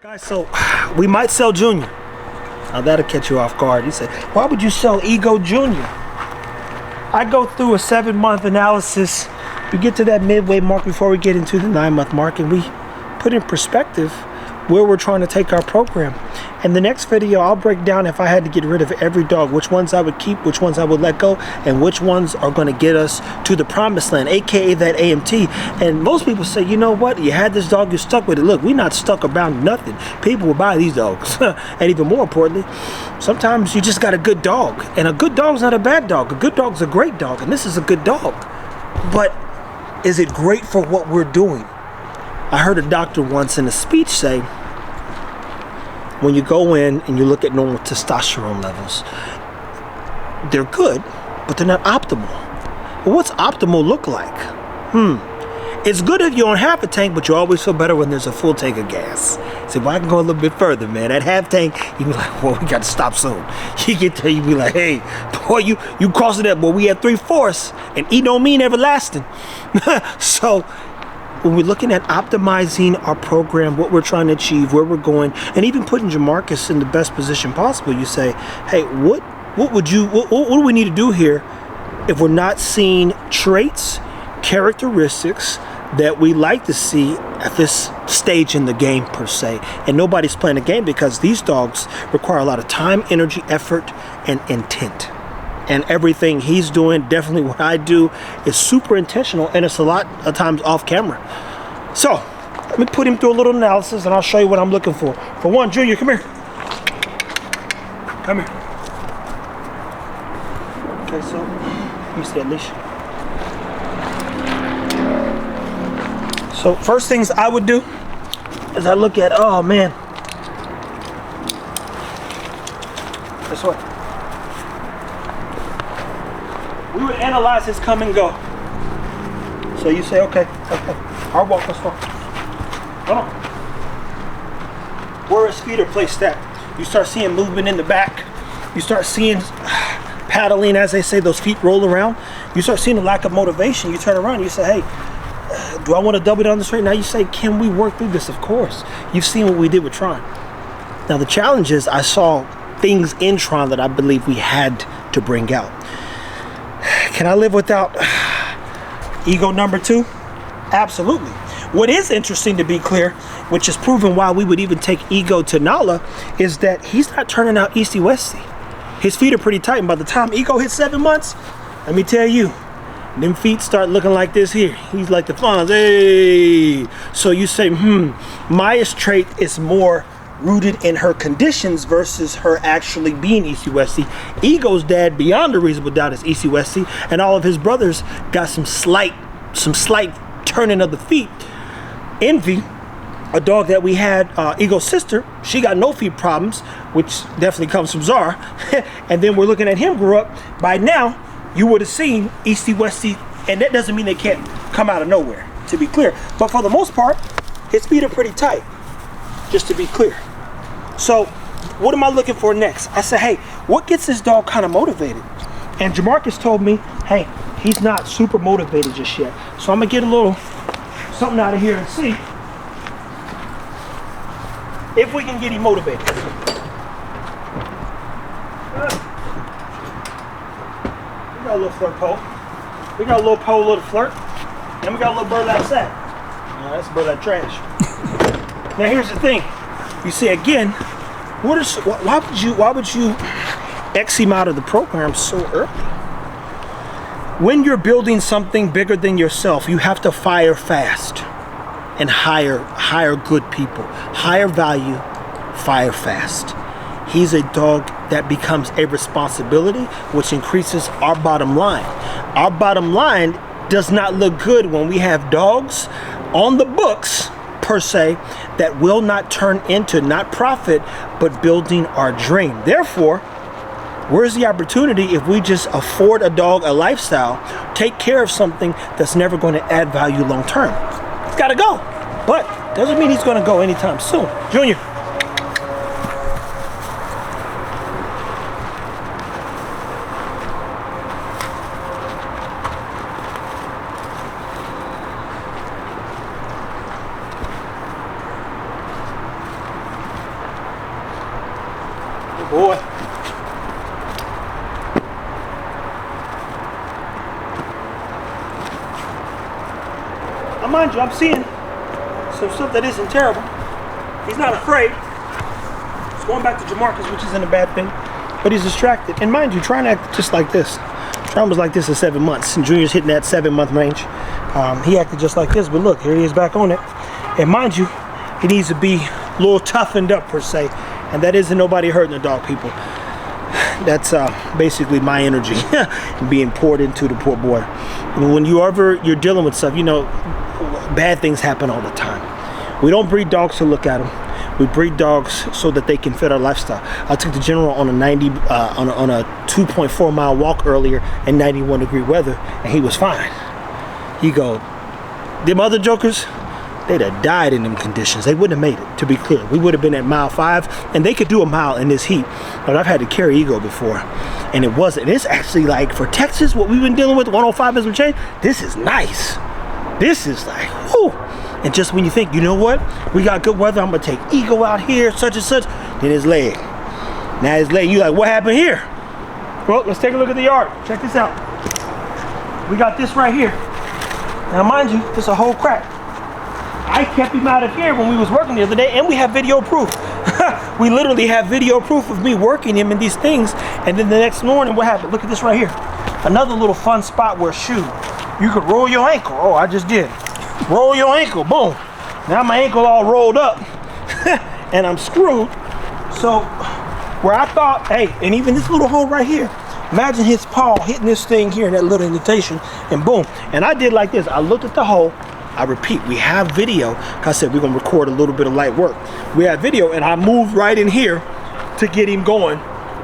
Guys, so we might sell Junior. Now that'll catch you off guard. You say, why would you sell Ego Junior? I go through a 7-month analysis. We get to that midway mark before we get into the 9-month mark, and we put in perspective where we're trying to take our program. In the next video, I'll break down if I had to get rid of every dog, which ones I would keep, which ones I would let go, and which ones are going to get us to the promised land, aka that AMT. And most people say, you know what, you had this dog, you're stuck with it. Look, we're not stuck about nothing. People will buy these dogs. And even more importantly, sometimes you just got a good dog, and a good dog's not a bad dog. A good dog's a great dog, and this is a good dog. But is it great for what we're doing? I heard a doctor once in a speech say, when you go in and you look at normal testosterone levels, they're good, but they're not optimal. Well, what's optimal look like? It's good if you're on half a tank, but you always feel better when there's a full tank of gas. See, well, I can go a little bit further, man. At half tank, you be like, well, we got to stop soon. You get there, you be like, hey, boy, you crossing that, boy, we at 3/4, and E don't mean everlasting. So, when we're looking at optimizing our program, what we're trying to achieve, where we're going, and even putting Jamarcus in the best position possible, you say, hey, what do we need to do here if we're not seeing traits, characteristics that we like to see at this stage in the game per se? And nobody's playing the game because these dogs require a lot of time, energy, effort, and intent. And everything he's doing, definitely what I do, is super intentional, and it's a lot of times off camera. So, let me put him through a little analysis, and I'll show you what I'm looking for. For one, Junior, come here. Come here. Okay, so, let me see that leash. So, first things I would do is I look at, oh man. This way. We would analyze his come and go. So you say, okay, I'll walk us forward. Hold on. Where his feet are placed at. You start seeing movement in the back. You start seeing paddling, as they say, those feet roll around. You start seeing a lack of motivation. You turn around, you say, hey, do I want to double down this right now? You say, can we work through this? Of course. You've seen what we did with Tron. Now the challenge is I saw things in Tron that I believe we had to bring out. Can I live without Ego number 2? Absolutely. What is interesting, to be clear, which is proven why we would even take Ego to Nala, is that he's not turning out Easty-Westy. His feet are pretty tight, and by the time Ego hits 7 months, let me tell you, them feet start looking like this here. He's like the Fonz, hey. So you say, Maya's trait is more rooted in her conditions versus her actually being Easty-Westy. Ego's dad, beyond a reasonable doubt, is Easty-Westy, and all of his brothers got some slight turning of the feet. Envy, a dog that we had, Ego's sister, she got no feet problems, which definitely comes from Zara. And then we're looking at him grow up. By now, you would have seen Easty-Westy, and that doesn't mean they can't come out of nowhere, to be clear. But for the most part, his feet are pretty tight, just to be clear. So, what am I looking for next? I said, hey, what gets this dog kind of motivated? And Jamarcus told me, hey, he's not super motivated just yet. So I'm gonna get a little something out of here and see if we can get him motivated. We got a little flirt pole. We got a little pole, a little flirt. And we got a little burlap sack. No, that's burlap trash. Now here's the thing. You see, again, why would you X him out of the program so early? When you're building something bigger than yourself, you have to fire fast and hire good people. Higher value, fire fast. He's a dog that becomes a responsibility, which increases our bottom line. Our bottom line does not look good when we have dogs on the books per se that will not turn into not profit but building our dream. Therefore, where's the opportunity if we just afford a dog a lifestyle, take care of something that's never going to add value long term? He's got to go, but doesn't mean he's going to go anytime soon. Junior. Good boy. Now mind you, I'm seeing some stuff that isn't terrible. He's not afraid. He's going back to Jamarcus, which isn't a bad thing, but he's distracted. And mind you, trying to act just like this. Trying was like this at 7 months, and Junior's hitting that 7-month range. He acted just like this, but look, here he is back on it. And mind you, he needs to be a little toughened up per se, and that isn't nobody hurting the dog, people. That's basically my energy being poured into the poor boy. And when you're dealing with stuff, you know, bad things happen all the time. We don't breed dogs to look at them. We breed dogs so that they can fit our lifestyle. I took the general on a 2.4 mile walk earlier in 91-degree weather, and he was fine. He go, them other jokers, they'd have died in them conditions. They wouldn't have made it, to be clear. We would have been at mile 5, and they could do a mile in this heat. But I've had to carry Ego before, and it wasn't. It's actually like, for Texas, what we've been dealing with, 105 has been changed, this is nice. This is like, whoo. And just when you think, you know what, we got good weather, I'm gonna take Ego out here, such and such, then his leg. Now his leg, you like, what happened here? Well, let's take a look at the yard. Check this out. We got this right here. Now mind you, it's a whole crack. I kept him out of here when we was working the other day, and we have video proof. We literally have video proof of me working him in these things, and then the next morning, what happened? Look at this right here. Another little fun spot where you could roll your ankle. Oh, I just did. Roll your ankle, boom. Now my ankle all rolled up, and I'm screwed. So, where I thought, hey, and even this little hole right here, imagine his paw hitting this thing here in that little indentation, and boom. And I did like this. I looked at the hole. I repeat, we have video. I said we're gonna record a little bit of light work. We have video, and I moved right in here to get him going,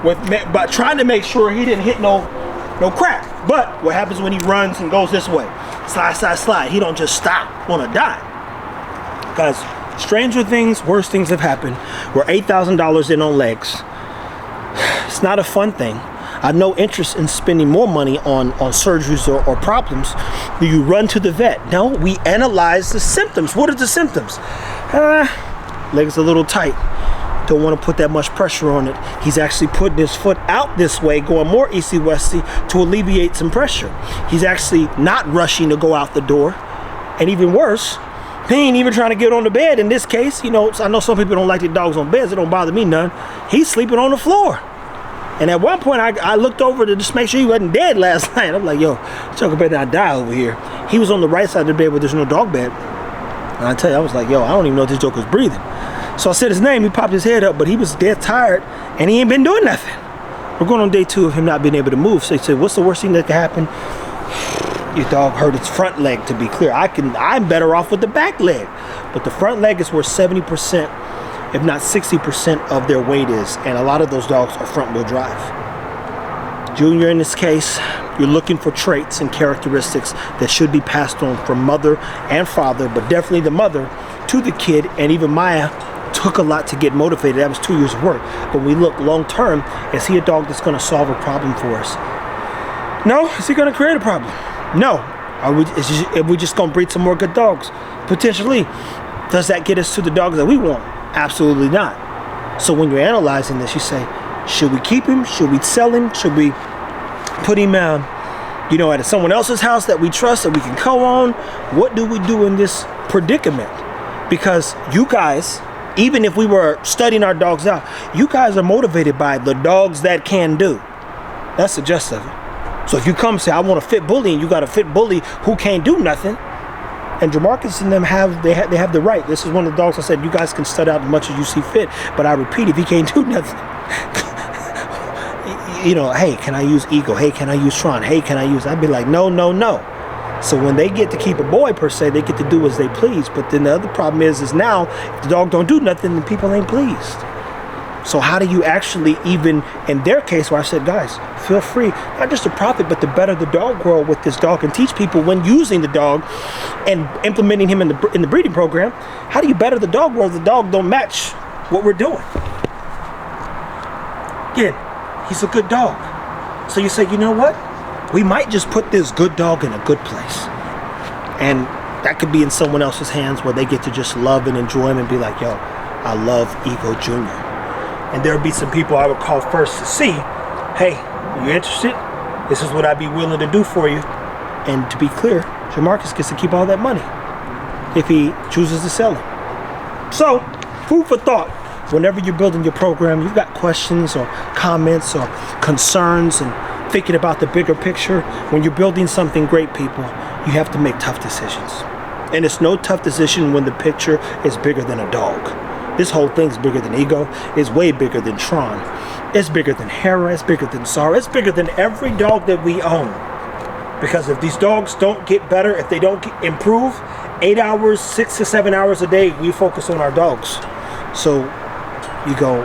but trying to make sure he didn't hit no crack. But what happens when he runs and goes this way? Slide, slide, slide. He don't just stop on a dime. Guys, stranger things, worse things have happened. We're $8,000 in on legs. It's not a fun thing. I have no interest in spending more money on surgeries or problems. Do you run to the vet? No, we analyze the symptoms. What are the symptoms? Legs a little tight. Don't want to put that much pressure on it. He's actually putting his foot out this way, going more easty-westy to alleviate some pressure. He's actually not rushing to go out the door. And even worse, he ain't even trying to get on the bed. In this case, you know, I know some people don't like their dogs on beds. It don't bother me none. He's sleeping on the floor. And at one point, I looked over to just make sure he wasn't dead last night. I'm like, yo, Chuck better not die over here. He was on the right side of the bed where there's no dog bed. And I tell you, I was like, yo, I don't even know if this joker's breathing. So I said his name, he popped his head up, but he was dead tired, and he ain't been doing nothing. We're going on day 2 of him not being able to move. So he said, what's the worst thing that could happen? Your dog hurt its front leg, to be clear. I'm better off with the back leg. But the front leg is where 70%, if not 60% of their weight is. And a lot of those dogs are front wheel drive. Junior, in this case, you're looking for traits and characteristics that should be passed on from mother and father, but definitely the mother to the kid. And even Maya took a lot to get motivated. That was 2 years of work. But we look long term, is he a dog that's going to solve a problem for us? No. Is he going to create a problem? No. Are we just going to breed some more good dogs? Potentially. Does that get us to the dogs that we want? Absolutely not. So when you're analyzing this, you say, should we keep him? Should we sell him? Should we put him at someone else's house that we trust, that we can co-own? What do we do in this predicament? Because you guys, even if we were studying our dogs out, you guys are motivated by the dogs that can do. That's the gist of it. So if you come and say, I want a fit bully, and you got a fit bully who can't do nothing, and Jamarcus and them have the right. This is one of the dogs I said, you guys can stud out as much as you see fit, but I repeat, if he can't do nothing, hey, can I use Ego? Hey, can I use Tron? Hey, can I use? I'd be like, no, no, no. So when they get to keep a boy, per se, they get to do as they please. But then the other problem is now, if the dog don't do nothing, then people ain't pleased. So how do you actually, even in their case, where I said, guys, feel free, not just to profit, but to better the dog world with this dog and teach people when using the dog and implementing him in the breeding program, how do you better the dog world if the dog don't match what we're doing? Again, he's a good dog. So you say, you know what? We might just put this good dog in a good place. And that could be in someone else's hands where they get to just love and enjoy him and be like, yo, I love Ego Jr. And there'll be some people I would call first to see, hey, you interested? This is what I'd be willing to do for you. And to be clear, Jamarcus gets to keep all that money if he chooses to sell it. So, food for thought. Whenever you're building your program, you've got questions or comments or concerns and thinking about the bigger picture. When you're building something great, people, you have to make tough decisions. And it's no tough decision when the picture is bigger than a dog. This whole thing's bigger than Ego. It's way bigger than Tron. It's bigger than Hera. It's bigger than Zara. It's bigger than every dog that we own. Because if these dogs don't get better, if they don't improve, 8 hours, 6 to 7 hours a day, we focus on our dogs. So you go,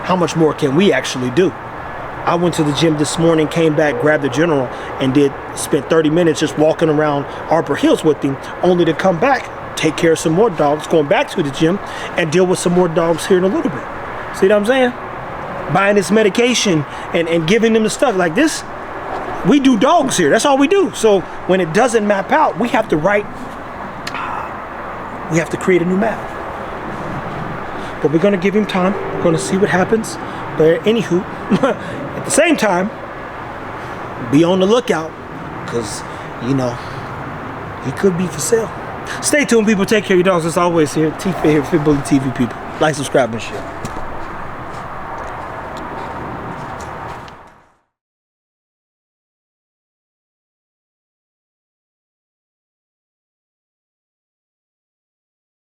how much more can we actually do? I went to the gym this morning, came back, grabbed the general, and spent 30 minutes just walking around Arbor Hills with him, only to come back, take care of some more dogs, going back to the gym, and deal with some more dogs here in a little bit. See what I'm saying? Buying this medication and giving them the stuff like this. We do dogs here. That's all we do. So when it doesn't map out, we have to create a new map. But we're going to give him time. We're going to see what happens. But anywho, at the same time, be on the lookout, because, you know, he could be for sale. Stay tuned, people. Take care of your dogs. As always, here, T-Fit here, Fit Bully TV, people. Like, subscribe, and share.